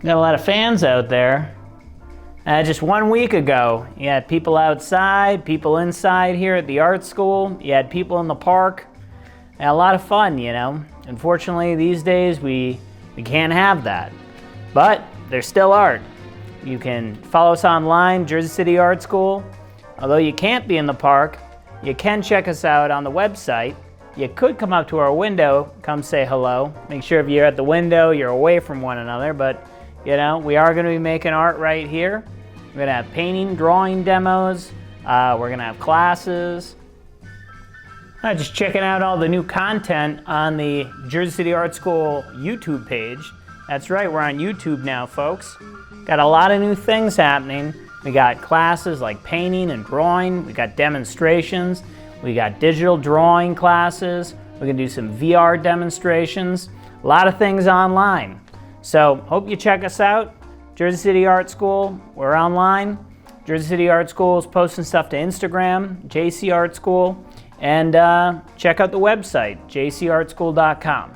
Got a lot of fans out there. Just 1 week ago, you had people outside, people inside here at the art school, you had people in the park. A lot of fun, you know. Unfortunately, these days we can't have that. But there's still art. You can follow us online, Jersey City Art School. Although you can't be in the park, you can check us out on the website. You could come up to our window, come say hello. Make sure if you're at the window, you're away from one another, but you know, we are going to be making art right here. We're going to have painting, drawing demos. We're going to have classes. Just checking out all the new content on the Jersey City Art School YouTube page. That's right, we're on YouTube now, folks. Got a lot of new things happening. We got classes like painting and drawing. We got demonstrations. We got digital drawing classes. We're going to do some VR demonstrations. A lot of things online. So hope you check us out. Jersey City Art School, we're online. Jersey City Art School is posting stuff to Instagram, JC Art School, and check out the website, jcartschool.com.